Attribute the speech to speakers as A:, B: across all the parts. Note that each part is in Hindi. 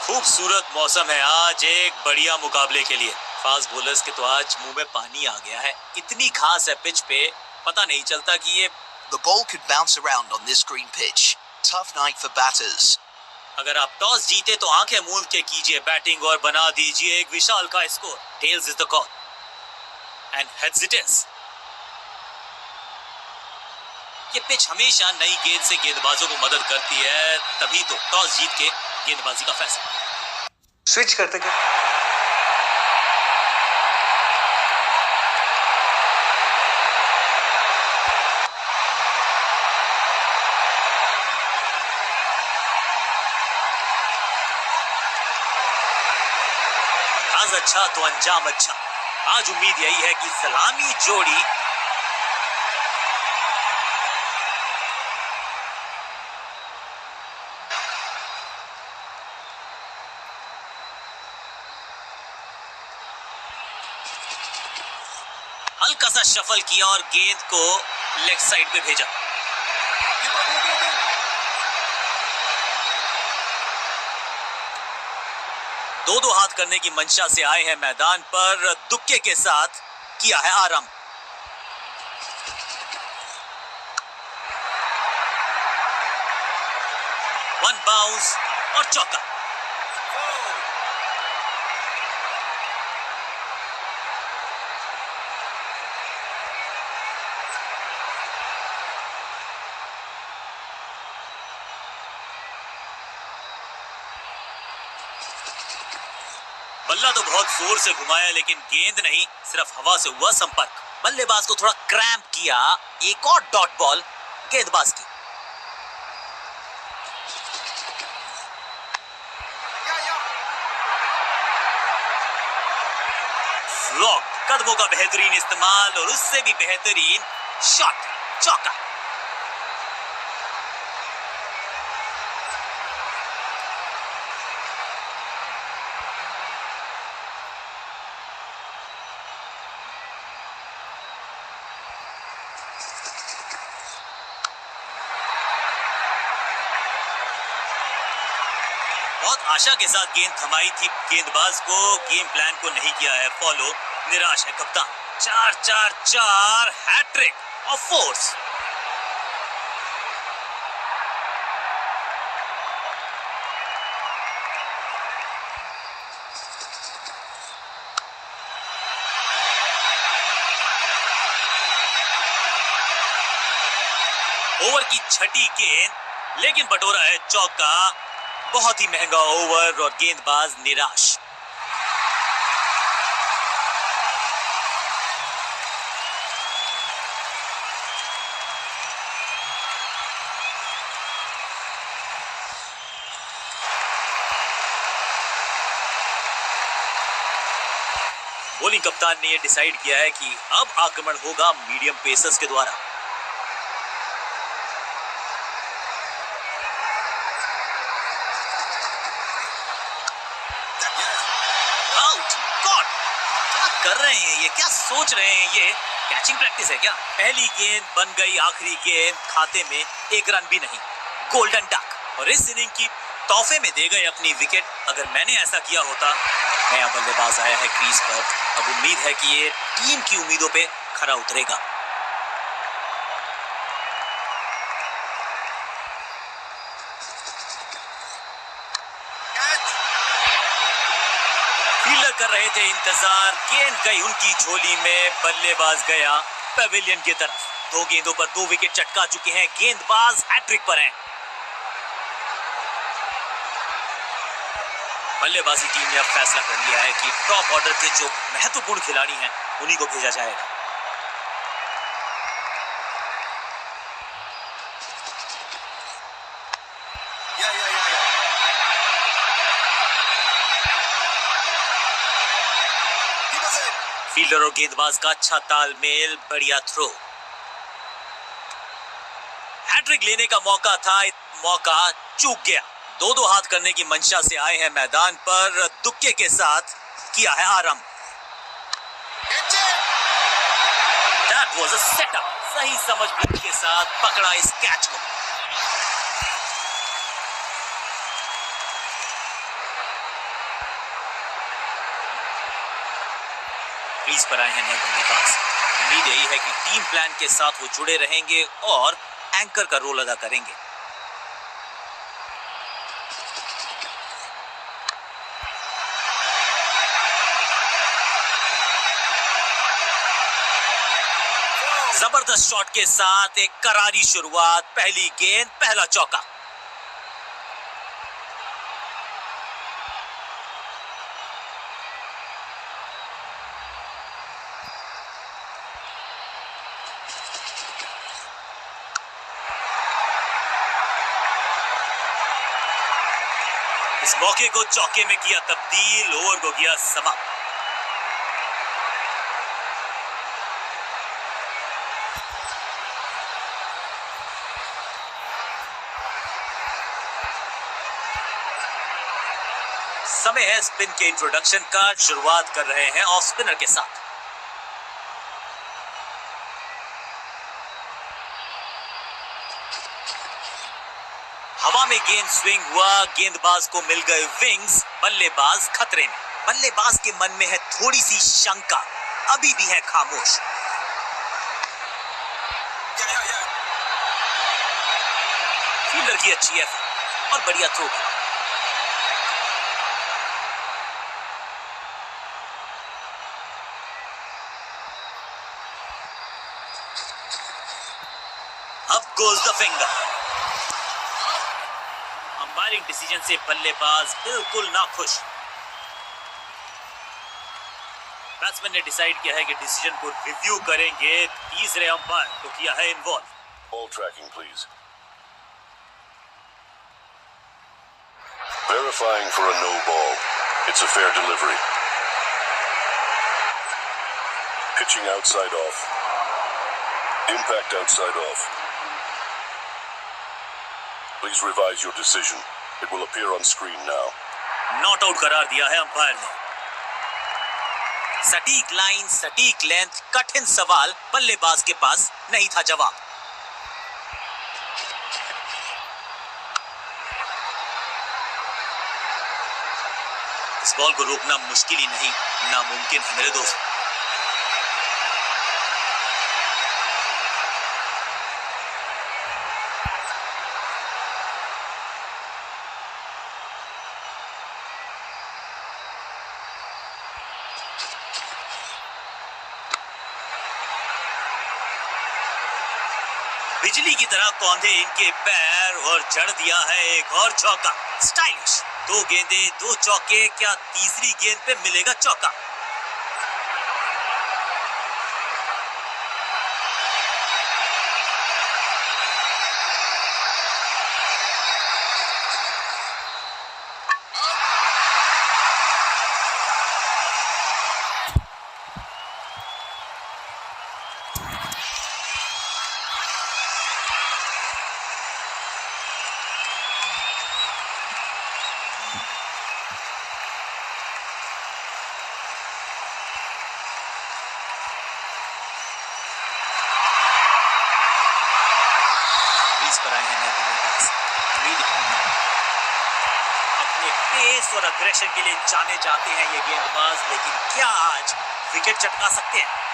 A: खूबसूरत मौसम है आज एक बढ़िया मुकाबले के लिए। फास्ट बॉलर्स के तो आज मुंह में पानी आ गया है। इतनी घास है पिच पे, पता नहीं चलता कि ये
B: The ball could bounce around on this green pitch. Tough night for batters.
A: अगर आप टॉस जीते तो आंखें मूंद के कीजिए बैटिंग और बना दीजिए एक विशाल का score. Tails is the call and heads it is. ये पिच हमेशा नई गेंद से गेंदबाजों को मदद करती है, तभी तो टॉस जीत के गेंदबाजी का फैसला।
C: स्विच करते क्या?
A: आज अच्छा तो अंजाम अच्छा। आज उम्मीद यही है कि सलामी जोड़ी हल्का सा शफल किया और गेंद को लेग साइड पे भेजा। दो हाथ करने की मंशा से आए हैं मैदान पर, दुक्के के साथ किया है आराम। वन बाउंस और चौका। बल्ला तो बहुत जोर से घुमाया लेकिन गेंद नहीं, सिर्फ हवा से हुआ संपर्क। बल्लेबाज को थोड़ा क्रैम्प किया। एक और डॉट बॉल गेंदबाज की। फ्लॉक, कदमों का बेहतरीन इस्तेमाल और उससे भी बेहतरीन शॉट, चौका। बहुत आशा के साथ गेंद थमाई थी गेंदबाज को, गेम प्लान को नहीं किया है फॉलो। निराश है कप्तान। 4-4-4 हैट्रिक ऑफ फोर्स। ओवर की छठी गेंद, लेकिन बटोरा है चौका। बहुत ही महंगा ओवर और गेंदबाज निराश। बॉलिंग कप्तान ने यह डिसाइड किया है कि अब आक्रमण होगा मीडियम पेसर्स के द्वारा। कर रहे हैं ये, क्या सोच रहे हैं ये? कैचिंग प्रैक्टिस है क्या? पहली गेंद बन गई आखिरी गेंद, खाते में एक रन भी नहीं। Golden duck. और इस इनिंग की तोहफे में दे गए अपनी विकेट। अगर मैंने ऐसा किया होता। नया बल्लेबाज आया है क्रीज पर, अब उम्मीद है कि ये टीम की उम्मीदों पे खरा उतरेगा। फील्डर कर रहे थे इंतजार, गेंद गई उनकी झोली में, बल्लेबाज गया पवेलियन की तरफ। दो गेंदों पर 2 विकेट चटका चुके हैं, गेंदबाज हैट्रिक पर हैं। बल्लेबाजी टीम ने अब फैसला कर लिया है कि टॉप ऑर्डर के जो महत्वपूर्ण खिलाड़ी हैं उन्हीं को भेजा जाएगा। फील्डर और गेंदबाज का अच्छा तालमेल, बढ़िया थ्रो। हैट्रिक लेने का मौका था, मौका चूक गया। दो हाथ करने की मंशा से आए हैं मैदान पर, दुक्के के साथ किया है आराम। That was a setup। सही समझ बुद्ध के साथ पकड़ा इस कैच को। क्रीज पर आए हैं नए बल्लेबाज। उम्मीद यही है कि टीम प्लान के साथ वो जुड़े रहेंगे और एंकर का रोल अदा करेंगे। जबरदस्त शॉट के साथ एक करारी शुरुआत, पहली गेंद पहला चौका। इस मौके को चौके में किया तब्दील, ओवर को किया समाप्त। समय है स्पिन के इंट्रोडक्शन का। शुरुआत कर रहे हैं ऑफ स्पिनर के साथ। हवा में गेंद स्विंग हुआ, गेंदबाज को मिल गए विंग्स, बल्लेबाज खतरे में। बल्लेबाज के मन में है थोड़ी सी शंका, अभी भी है खामोश। फील्डर की अच्छी एफर्ट और बढ़िया थ्रो। अब goes the finger. Umpiring decision से बल्लेबाज बिल्कुल नाखुश। बैट्समैन ने डिसाइड किया है कि डिसीजन को रिव्यू करेंगे। तीसरे अंपायर को किया है involve.
D: Ball tracking, please. Verifying for a no ball. It's a fair delivery. Pitching outside off. Impact outside off. Please revise your decision. It will appear on screen now.
A: Not out करार दिया है अंपायर ने। सटीक लाइन, सटीक लेंथ, कठिन सवाल, बल्लेबाज के पास नहीं था जवाब। इस बॉल को रोकना मुश्किल ही नहीं, नामुमकिन है मेरे दोस्त। बिजली की तरह कौंधे इनके पैर और जड़ दिया है एक और चौका। स्टाइलिश। 2 गेंदे 2 चौके, क्या तीसरी गेंद पे मिलेगा चौका? पर आए हैं नए बल्लेबाज। अपने पेस और अग्रेशन के लिए जाने जाते हैं ये गेंदबाज, लेकिन क्या आज विकेट चटका सकते हैं?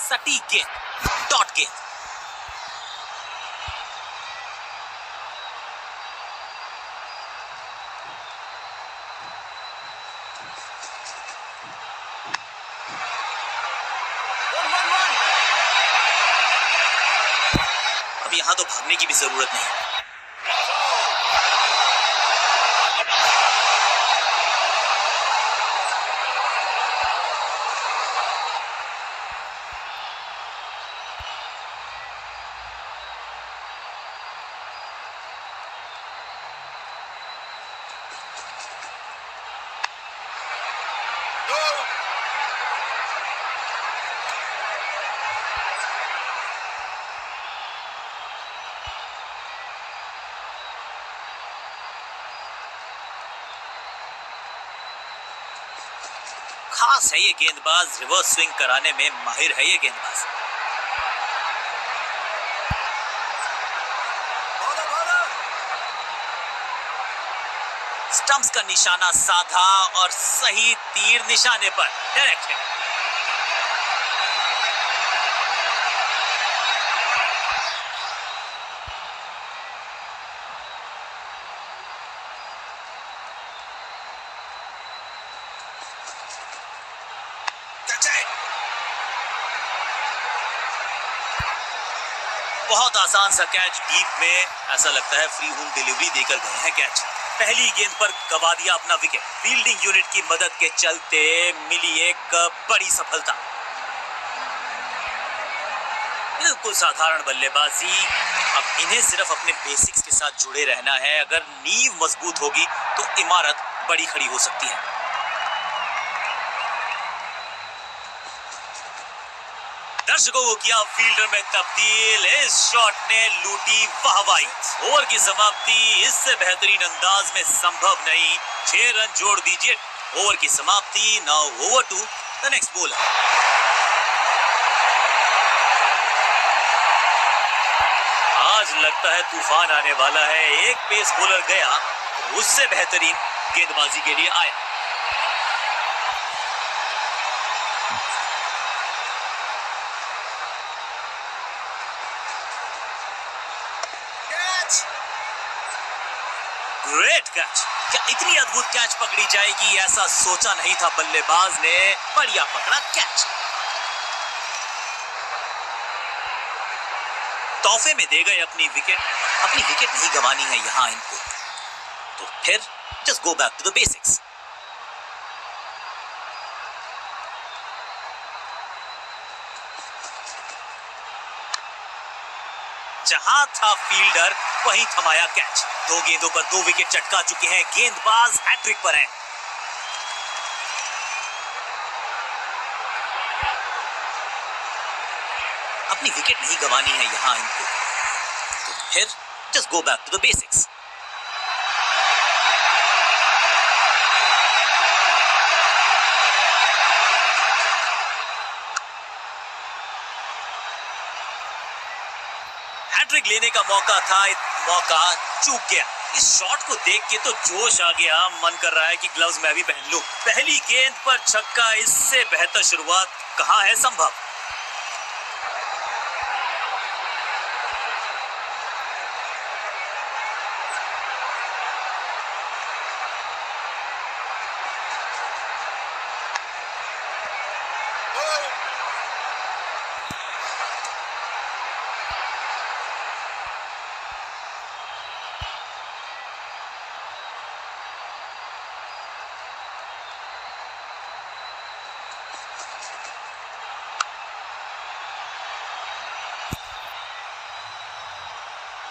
A: सटीक गेंद, डॉट गेंद। अब यहां तो भागने की भी जरूरत नहीं। खास है ये गेंदबाज, रिवर्स स्विंग कराने में माहिर है ये गेंदबाज। स्टंप्स का निशाना साधा और सही तीर निशाने पर डायरेक्ट है। बहुत आसान सा कैच डीप में, ऐसा लगता है फ्री होम डिलीवरी देकर गए हैं कैच। पहली गेंद पर गवा दिया अपना विकेट। फील्डिंग यूनिट की मदद के चलते मिली एक बड़ी सफलता। बिल्कुल साधारण बल्लेबाजी। अब इन्हें सिर्फ अपने बेसिक्स के साथ जुड़े रहना है। अगर नींव मजबूत होगी तो इमारत बड़ी खड़ी हो सकती है। दर्शकों को किया फील्डर में तब्दील। इस शॉट ने लूटी वाहवाही। ओवर की समाप्ति इससे बेहतरीन अंदाज में संभव नहीं। 6 रन जोड़ दीजिए। ओवर की समाप्ति। Now over to the next bowler. आज लगता है तूफान आने वाला है। एक पेस बॉलर गया तो उससे बेहतरीन गेंदबाजी के लिए आया। Great catch. क्या इतनी अद्भुत कैच पकड़ी जाएगी ऐसा सोचा नहीं था बल्लेबाज ने। बढ़िया पकड़ा कैच। तोहफे में दे गए अपनी विकेट। अपनी विकेट नहीं गंवानी है यहां इनको। तो फिर just go back to the basics. जहां था फील्डर वहीं थमाया कैच। 2 गेंदों पर 2 विकेट चटका चुके हैं। गेंदबाज हैट्रिक पर हैं। अपनी विकेट नहीं गंवानी है यहां इनको। तो फिर just go back to the basics. Hat trick लेने का मौका था, मौका चूक गया। इस शॉट को देख के तो जोश आ गया। मन कर रहा है कि ग्लव्स मैं भी पहन लूं। पहली गेंद पर छक्का। इससे बेहतर शुरुआत कहां है संभव।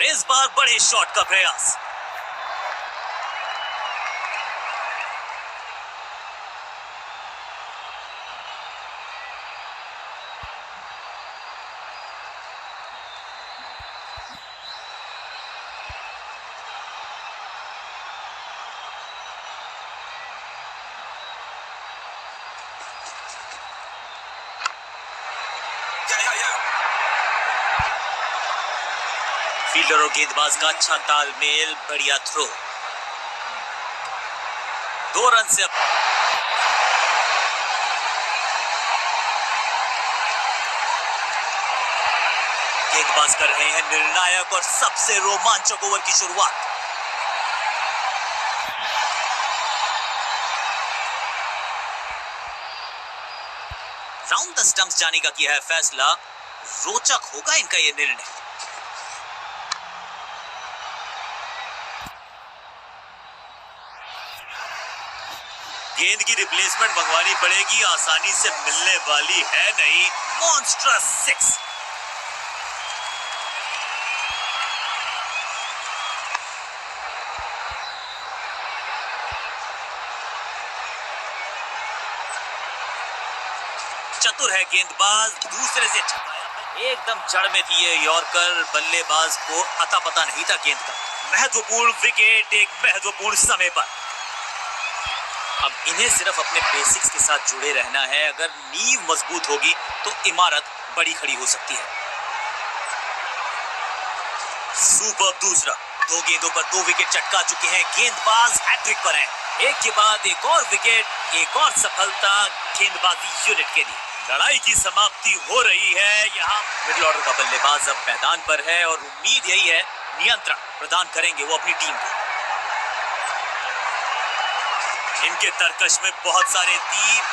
A: इस बार बड़े शॉट का प्रयास। फील्डर और गेंदबाज का अच्छा तालमेल। बढ़िया थ्रो। 2 रन से अब गेंदबाज कर रहे हैं निर्णायक और सबसे रोमांचक ओवर की शुरुआत। राउंड द स्टंप्स जाने का किया है फैसला। रोचक होगा इनका यह निर्णय। गेंद की रिप्लेसमेंट मंगवानी पड़ेगी। आसानी से मिलने वाली है नहीं। मॉन्स्ट्रस 6। चतुर है गेंदबाज। दूसरे से छकाया। एकदम जड़ में थी ये यॉर्कर। बल्लेबाज को अता पता नहीं था गेंद का। महत्वपूर्ण विकेट एक महत्वपूर्ण समय पर। अब इन्हें सिर्फ अपने बेसिक्स के साथ जुड़े रहना है। अगर नींव मजबूत होगी तो इमारत बड़ी खड़ी हो सकती है। सुपर दूसरा, 2 गेंदों पर 2 विकेट चटका चुके हैं। गेंदबाज हैट्रिक पर हैं। एक के बाद एक और विकेट, एक और सफलता गेंदबाजी यूनिट के लिए। लड़ाई की समाप्ति हो रही है। यहाँ मिडिल ऑर्डर का बल्लेबाज अब मैदान पर है और उम्मीद यही है नियंत्रण प्रदान करेंगे वो अपनी टीम को। इनके तरकश में बहुत सारे तीर,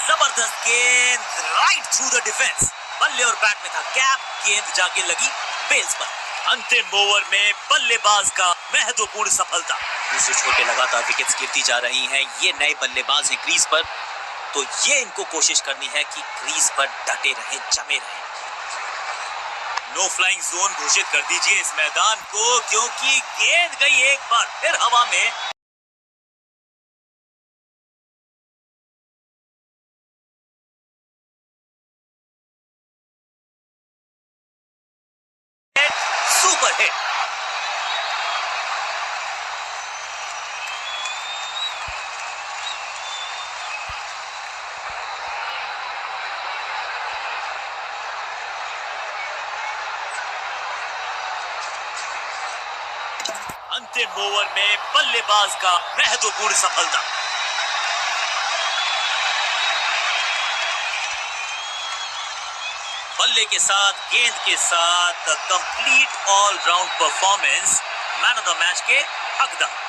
A: जबरदस्त गेंद राइट थ्रू द डिफेंस। बल्ले और बैट में था गैप, गेंद जाके लगी बेल्स पर। अंतिम ओवर में बल्लेबाज का महत्वपूर्ण सफलता। दूसरे छोटे लगातार विकेट्स गिरती जा रही हैं। ये नए बल्लेबाज हैं क्रीज पर, तो ये इनको कोशिश करनी है कि क्रीज पर डटे रहें, जमे रहें। नो फ्लाइंग जोन घोषित कर दीजिए इस मैदान को, क्योंकि गेंद गई एक बार फिर हवा में। Super hit. अंतिम ओवर में बल्लेबाज का महत्वपूर्ण सफलता। बल्ले के साथ, गेंद के साथ complete all round performance. Man of the match के हकदार।